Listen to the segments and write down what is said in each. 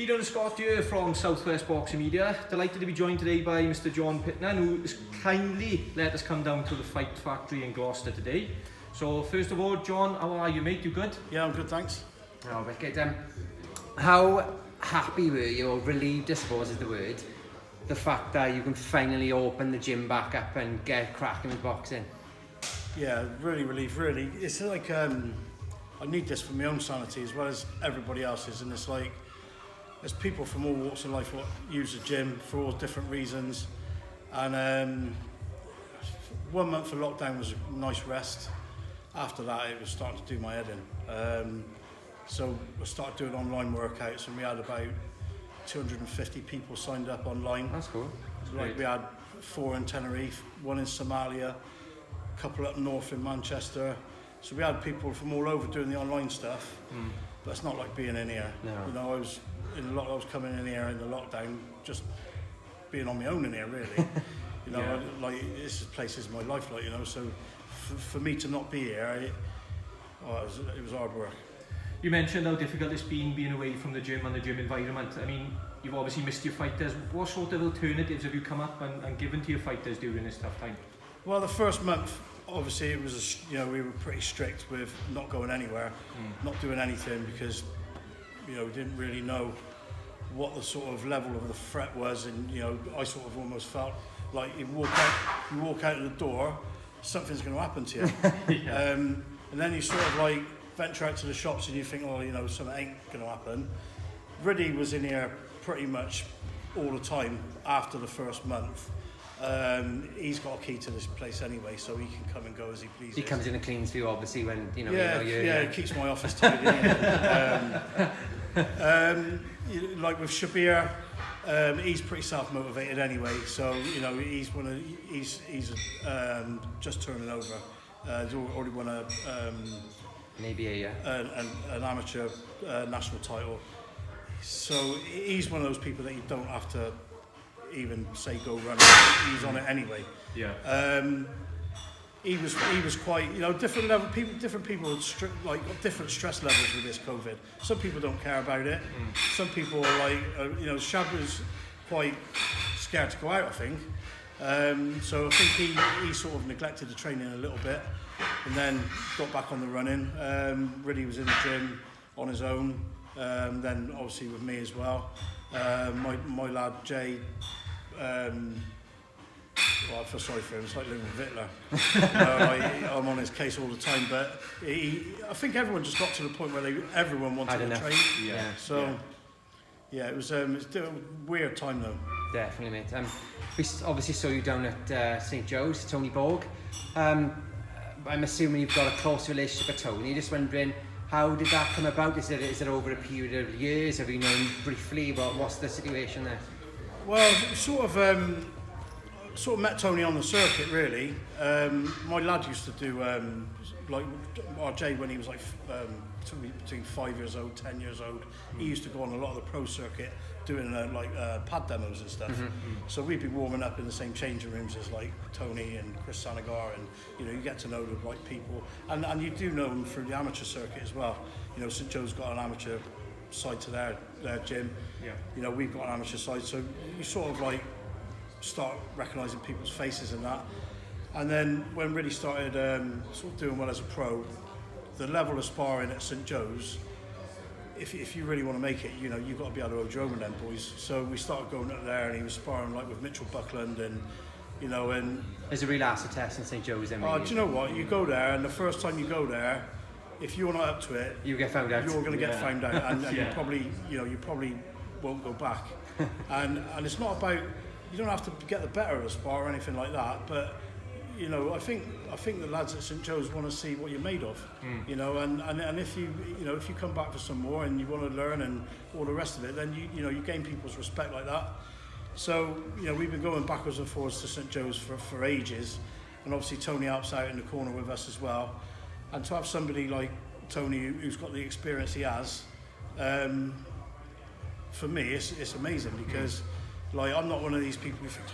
Ciaran and Scott here from Southwest Boxing Media. Delighted to be joined today by Mr. John Pitman, who has kindly let us come down to the Fight Factory in Gloucester today. So first of all, John, how are you, mate? You good? Yeah, I'm good, thanks. Oh, wicked. How happy were you, or relieved I suppose is the word, the fact that you can finally open the gym back up and get cracking with boxing? Yeah, really relieved, really. It's like, I need this for my own sanity as well as everybody else's, and it's like, there's people from all walks of life who use the gym for all different reasons, and 1 month of lockdown was a nice rest. After that, it was starting to do my head in. So I started doing online workouts, and we had about 250 people signed up online. That's cool. That's like great. We had 4 in Tenerife, 1 in Somalia, a couple up north in Manchester. So we had people from all over doing the online stuff. But it's not like being in here. No. You know, I was coming in here in the lockdown, just being on my own in here, really. You know, Yeah. like this place is my life, like, you know. So for me to not be here, it was hard work. You mentioned how difficult it's been being away from the gym and the gym environment. I mean, you've obviously missed your fighters. What sort of alternatives have you come up and given to your fighters during this tough time? Well, the first month, obviously, it was we were pretty strict with not going anywhere, not doing anything, because we didn't really know what the sort of level of the threat was, and I sort of almost felt like you walk out of the door, something's going to happen to you. Yeah. And then you sort of like venture out to the shops and you think, oh, something ain't going to happen. Riiddy was in here pretty much all the time after the first month. He's got a key to this place anyway, so he can come and go as he pleases. He comes in and cleans for you, obviously, when you're he keeps my office tidy. Like with Shabir, he's pretty self-motivated anyway, so he's just turning over. He's already won maybe an amateur national title, so he's one of those people that you don't have to even say go run. He's on it anyway. Yeah. He was quite, different level. Different people got different stress levels with this COVID. Some people don't care about it. Some people are like, Shab was quite scared to go out, I think. So I think he sort of neglected the training a little bit, and then got back on the running. Riiddy was in the gym on his own. Then obviously with me as well. My lad Jay. Well, I feel sorry for him. It's like living with Hitler. I'm on his case all the time, but I think everyone just got to the point where everyone wanted to train. Yeah. So, it was a weird time though. Definitely, mate. We obviously saw you down at St. Joe's, Tony Borg. I'm assuming you've got a close relationship with Tony. Just wondering, how did that come about? Is it over a period of years? Have you known briefly? What's the situation there? Well, sort of met Tony on the circuit, really. My lad used to do like RJ when he was like between 5 years old, 10 years old. He used to go on a lot of the pro circuit doing pad demos and stuff. So we'd be warming up in the same changing rooms as like Tony and Chris Sanagar, and you get to know the right people, and you do know them through the amateur circuit as well. St. Joe's got an amateur side to their gym. Yeah. We've got an amateur side, so you sort of like start recognising people's faces and that. And then when Riiddy started sort of doing well as a pro, the level of sparring at St. Joe's, if you really want to make it, you've got to be able to hold your own with them boys. So we started going up there, and he was sparring like with Mitchell Buckland, and and There's a real acid test in St. Joe's. do you know what? You go there, and the first time you go there, if you're not up to it, You get found out. you're going to get Yeah. found out, and Yeah. you probably won't go back. and it's not about, you don't have to get the better of the spar or anything like that, but I think the lads at St. Joe's want to see what you're made of, and if you come back for some more and you want to learn and all the rest of it, then you gain people's respect like that. So we've been going backwards and forwards to St. Joe's for ages, and obviously Tony helps out in the corner with us as well. And to have somebody like Tony who's got the experience he has, for me it's amazing, because like I'm not one of these people who think,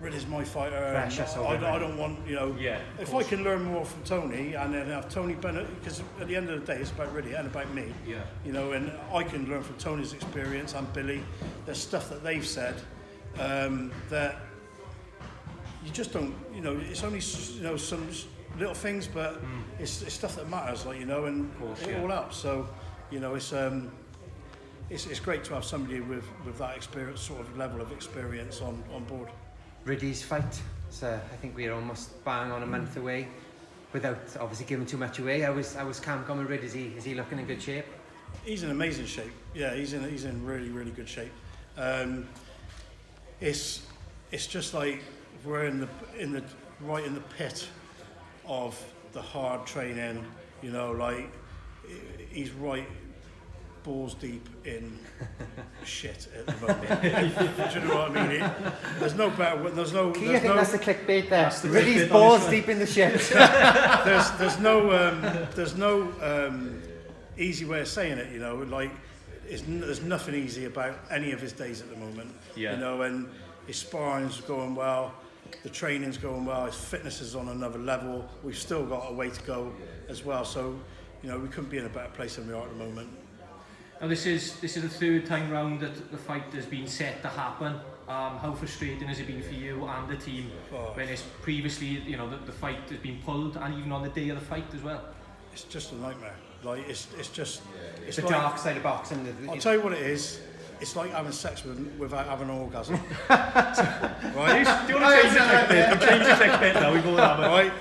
Riiddy's my fighter. Pressure, I don't want, you know, Yeah, if I can learn more from Tony and then have Tony benefit, because at the end of the day it's about Riiddy and about me. Yeah. You know, and I can learn from Tony's experience and Billy. There's stuff that they've said that you just don't, you know, it's only, you know, some little things, but it's stuff that matters, like, you know, and course, it all helps. So, you know, it's great to have somebody with that experience, sort of level of experience on board. Riiddy's fight, so I think we're almost bang on a month away, without obviously giving too much away. I was Camp gone with Riiddy? Is he looking in good shape? He's in amazing shape. Yeah, he's in really good shape. It's just like we're right in the pit of the hard training. You know, like he's right balls deep in shit at the moment. Do you know what I mean? There's no better. There's no. I think that's the clickbait there. The Riiddy's clickbait, balls honestly. deep in the shit. there's no easy way of saying it. You know, like there's nothing easy about any of his days at the moment. Yeah. You know, and his sparring's going well, the training's going well, his fitness is on another level. We've still got a way to go as well. So, you know, we couldn't be in a better place than we are at the moment. Now this is the third time round that the fight has been set to happen. How frustrating has it been for you and the team when it's previously, you know, the fight has been pulled, and even on the day of the fight as well? It's just a nightmare. Like it's The like, dark side of boxing. I'll tell you what it is. It's like having sex without having an orgasm. Right? Do you want to change the clickbait? I'm changing the clickbait now. We go with that. Right?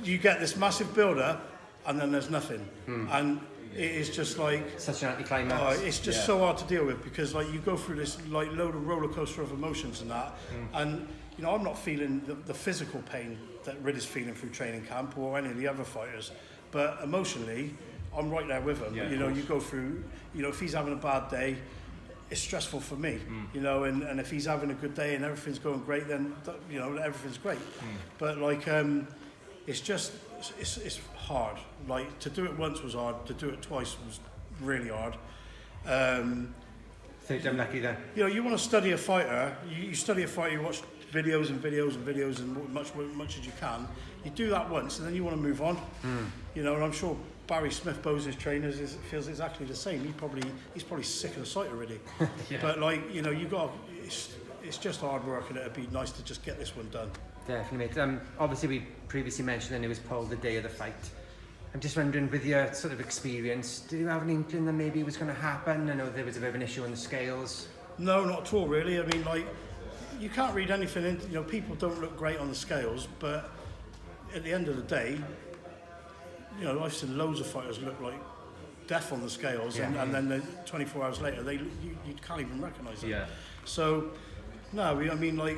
You get this massive build-up, and then there's nothing, and it is just like Such an anticlimax. it's just so hard to deal with, because like you go through this like load of roller coaster of emotions and that, and you know, I'm not feeling the physical pain that Riiddy's feeling through training camp or any of the other fighters, but emotionally I'm right there with him. Yeah, you know, you go through, you know, if he's having a bad day, it's stressful for me, you know, and if he's having a good day and everything's going great, then you know, everything's great. But like it's just it's hard. Like to do it once was hard, to do it twice was really hard. So I'm lucky then. You know, you want to study a fighter, you study a fighter, you watch videos and videos and videos and much as you can. You do that once and then you want to move on. You know, and I'm sure Barry Smith, Bowes' trainer, feels exactly the same. He's probably sick of the sight already. Yeah. But like, you know, it's just hard work, and it'd be nice to just get this one done. Definitely, mate. Obviously, we previously mentioned that it was pulled the day of the fight. I'm just wondering, with your sort of experience, did you have an inkling that maybe it was going to happen? I know there was a bit of an issue on the scales. No, not at all, really. I mean, like, you can't read anything into, you know, people don't look great on the scales, but at the end of the day, you know, I've seen loads of fighters look like death on the scales, and then 24 hours later, you can't even recognise them. Yeah. So, no, I mean, like,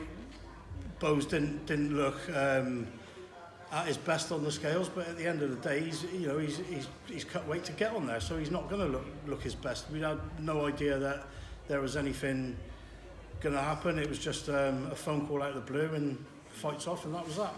Bowes didn't look at his best on the scales, but at the end of the day, he's cut weight to get on there, so he's not going to look his best. We had no idea that there was anything going to happen. It was just a phone call out of the blue, and fights off, and that was that.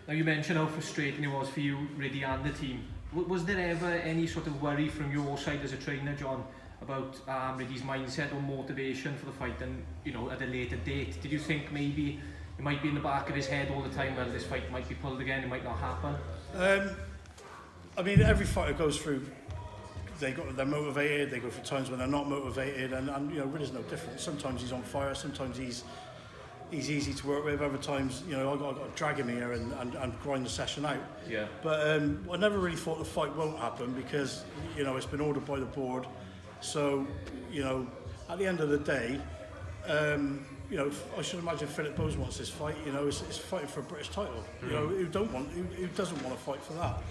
Now you mentioned how frustrating it was for you, Riiddy, and the team. Was there ever any sort of worry from your side as a trainer, John, about Riiddy's mindset or motivation for the fight, and you know, at a later date? Did you think maybe it might be in the back of his head all the time, well, this fight might be pulled again, it might not happen? I mean, every fighter goes through. They're motivated. They go through times when they're not motivated, and you know, Riiddy's no different. Sometimes he's on fire. Sometimes he's easy to work with. Other times, you know, I've got to drag him here and grind the session out. Yeah. But I never really thought the fight won't happen, because you know, it's been ordered by the board. So, you know, at the end of the day, you know, I should imagine Phillip Bowes wants this fight. You know, it's fighting for a British title. You know, who doesn't want to fight for that?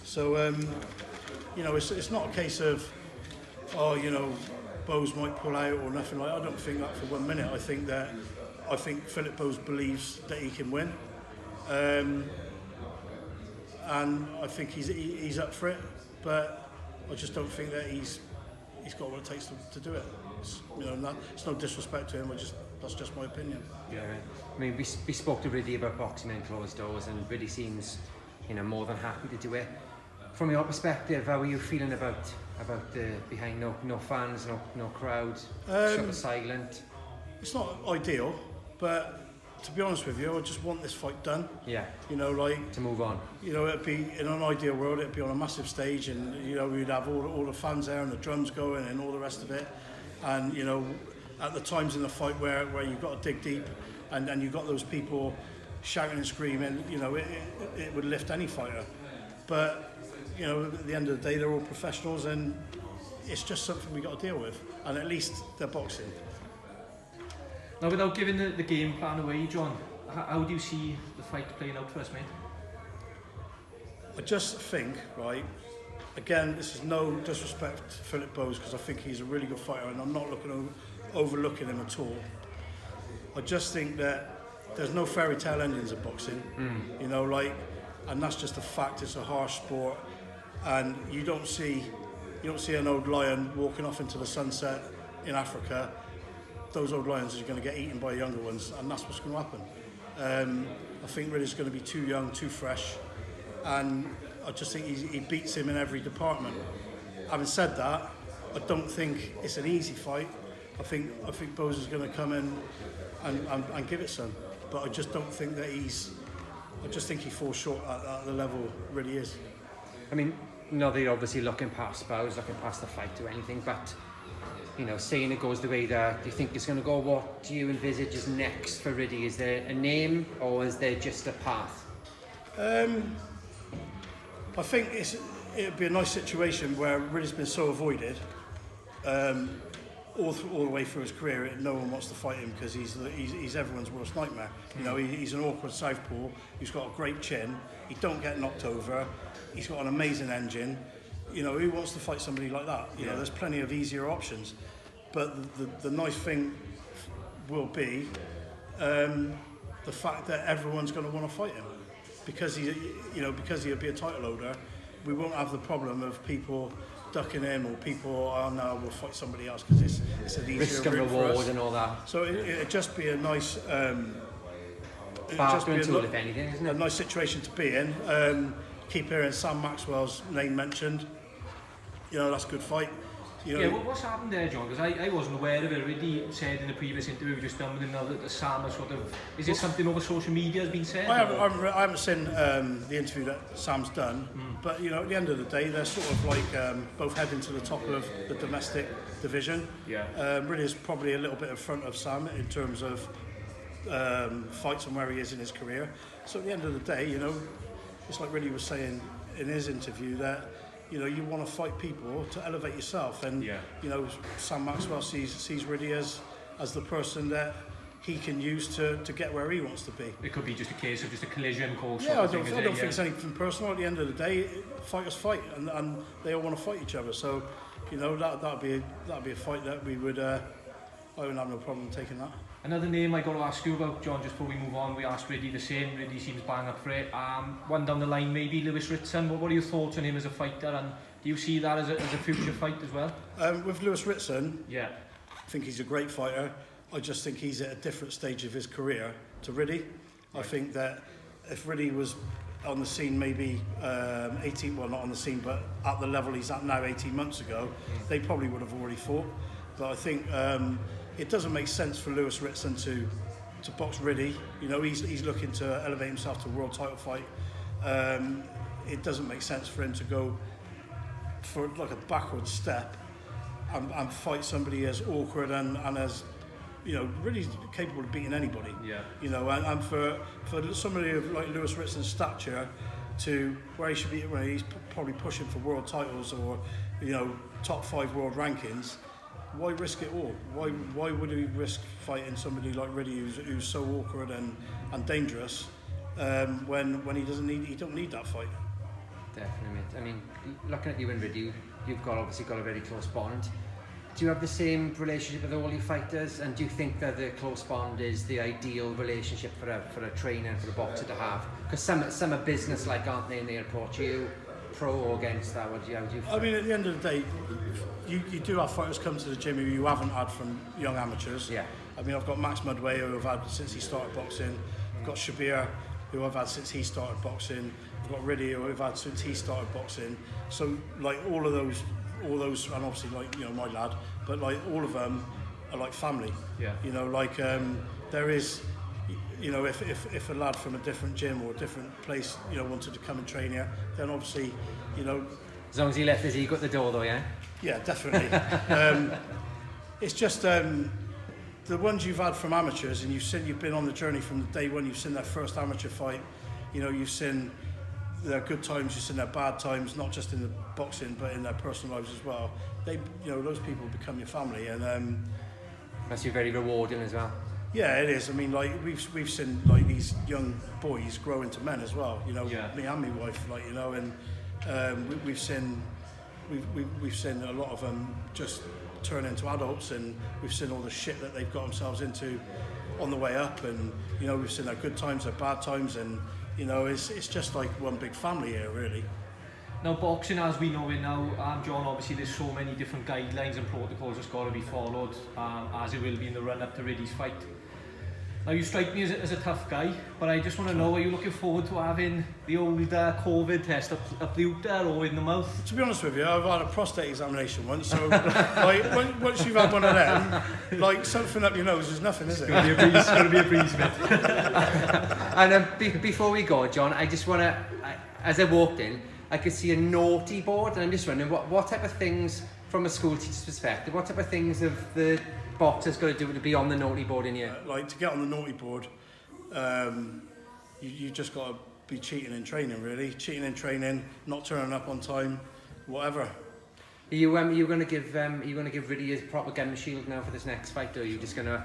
So, you know, it's not a case of, oh, you know, Bowes might pull out or nothing like that. I don't think that for 1 minute. I think Phillip Bowes believes that he can win, and I think he's up for it. But I just don't think that he's got what it takes to do it. You know, it's no disrespect to him. That's just my opinion. Yeah. I mean, we spoke to Riiddy about boxing in closed doors, and Riiddy seems, you know, more than happy to do it. From your perspective, how are you feeling about the behind no fans, no crowd, sort of silent? It's not ideal, but to be honest with you, I just want this fight done. Yeah. You know, like to move on. You know, it'd be in an ideal world, it'd be on a massive stage, and you know, we'd have all the fans there and the drums going and all the rest of it. And you know, at the times in the fight where you've got to dig deep, and you've got those people shouting and screaming, you know, it would lift any fighter. But you know, at the end of the day, they're all professionals, and it's just something we got to deal with. And at least they're boxing. Now, without giving the game plan away, John, how do you see the fight playing out for us, mate? I just think, right, again, this is no disrespect to Phillip Bowes, because I think he's a really good fighter, and I'm not overlooking him at all. I just think that there's no fairy tale endings in boxing, you know, like, and that's just a fact. It's a harsh sport, and you don't see an old lion walking off into the sunset in Africa. Those old lions are going to get eaten by younger ones, and that's what's going to happen. I think Riiddy's going to be too young, too fresh, and I just think he beats him in every department. Having said that, I don't think it's an easy fight. I think Bowes is going to come in and give it some, but I just don't think that I just think he falls short at the level Riiddy is. I mean, no, they're obviously looking past Bowes, looking past the fight or anything, but you know, saying it goes the way that do you think it's going to go? What do you envisage is next for Riiddy? Is there a name, or is there just a path? I think it'd be a nice situation where Riiddy's been so avoided all the way through his career. No one wants to fight him because he's everyone's worst nightmare. You know, he's an awkward southpaw. He's got a great chin. He don't get knocked over. He's got an amazing engine. You know, who wants to fight somebody like that? You know, there's plenty of easier options. But the nice thing will be the fact that everyone's going to want to fight him, because he'll be a title holder. We won't have the problem of people ducking him, or people, oh no, we'll fight somebody else because it's an easier risk and reward and all that. So it'd just be a nice, if anything, isn't it? A nice situation to be in. Keep hearing Sam Maxwell's name mentioned. You know, that's a good fight. You know, yeah, what's happened there, John? Because I wasn't aware of it. Riiddy said in the previous interview we just done with him now that the Sam has sort of... Is it something over social media has been said? I haven't seen the interview that Sam's done, but you know, at the end of the day, they're sort of like both heading to the top of the domestic division. Yeah. Riiddy's probably a little bit in front of Sam in terms of fights and where he is in his career. So at the end of the day, you know, it's like Riiddy was saying in his interview that, you know, you want to fight people to elevate yourself, and you know, Sam Maxwell sees Riiddy as the person that he can use to get where he wants to be. It could be just a case of just a collision course. Yeah, I don't think it's anything personal. At the end of the day, fighters fight, and they all want to fight each other. So, you know, that'd be a fight that we would. I wouldn't have no problem taking that. Another name I got to ask you about, John, just before we move on. We asked Riiddy the same. Riiddy seems bang up for it. One down the line, maybe Lewis Ritson. What are your thoughts on him as a fighter, and do you see that as a future fight as well? With Lewis Ritson, yeah, I think he's a great fighter. I just think he's at a different stage of his career to Riiddy. I think that if Riiddy was on the scene maybe 18, well, not on the scene, but at the level he's at now 18 months ago, they probably would have already fought. But I think it doesn't make sense for Lewis Ritson to box Riiddy. You know, he's looking to elevate himself to a world title fight. It doesn't make sense for him to go for like a backward step and fight somebody as awkward and as, you know, really capable of beating anybody. Yeah. You know, and for somebody of like Lewis Ritson's stature to where he should be, where he's probably pushing for world titles or, you know, top 5 world rankings. Why risk it all? Why would he risk fighting somebody like Riiddy who's so awkward and dangerous when he don't need that fight? Definitely, mate. I mean, looking at you and Riiddy, you've obviously got a very close bond. Do you have the same relationship with all your fighters, and do you think that the close bond is the ideal relationship for a trainer and for a boxer to have? Because some are business-like, aren't they, and they approach you pro or against that? How do you feel? I mean, at the end of the day, you do have fighters come to the gym who you haven't had from young amateurs. Yeah. I mean, I've got Max Mudway, who I've had since he started boxing. I've got Shabir, who I've had since he started boxing. I've got Riiddy, who I've had since he started boxing. So, like, all those, and obviously, like, you know, my lad, but like all of them are like family. Yeah. You know, like there is, you know, if a lad from a different gym or a different place, you know, wanted to come and train here, then obviously, you know. As long as he left his ego at the door, though, yeah. Yeah, definitely. It's just the ones you've had from amateurs, and you've been on the journey from the day when you've seen their first amateur fight. You know, you've seen their good times, you've seen their bad times, not just in the boxing, but in their personal lives as well. You know, those people become your family, and must be very rewarding as well. yeah, it is. I mean, like we've seen like these young boys grow into men as well. You know, me and my wife, like, you know, and we've seen a lot of them just turn into adults, and we've seen all the shit that they've got themselves into on the way up, and you know, we've seen their good times, their bad times, and you know, it's just like one big family here, really. Now, boxing as we know it now, John, obviously there's so many different guidelines and protocols that's got to be followed, as it will be in the run-up to Riiddy's fight. Now, you strike me as a tough guy, but I just want to know, are you looking forward to having the old COVID test up the uter or in the mouth? To be honest with you, I've had a prostate examination once, so like, once you've had one of them, like something up your nose is nothing, is it? It's going to be a breeze, mate. And before we go, John, I just want to, as I walked in, I could see a naughty board, and I'm just wondering what type of things, from a school teacher's perspective, what type of things have the boxers got to do to be on the naughty board in here? Like, to get on the naughty board, you just got to be cheating in training, really. Cheating in training, not turning up on time, whatever. Are you going to give Riiddy his proper gun shield now for this next fight, or are you just going to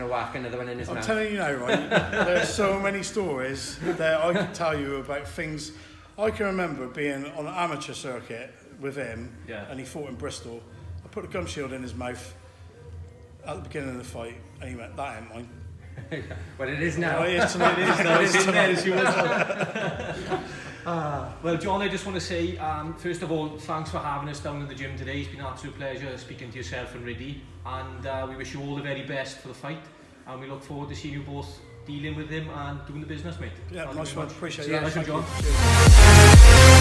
whack another one in his mouth? I'm telling you now, right? There's so many stories that I could tell you about things. I can remember being on an amateur circuit with him, and he fought in Bristol. I put a gum shield in his mouth at the beginning of the fight, and he went, "That ain't mine." Well, it is now. Well, it is tonight. It is tonight. Well, John, I just want to say, first of all, thanks for having us down in the gym today. It's been an absolute pleasure speaking to yourself and Riiddy, and we wish you all the very best for the fight, and we look forward to seeing you both dealing with him and doing the business, mate. Yeah, nice one. Appreciate that. Thank John. you.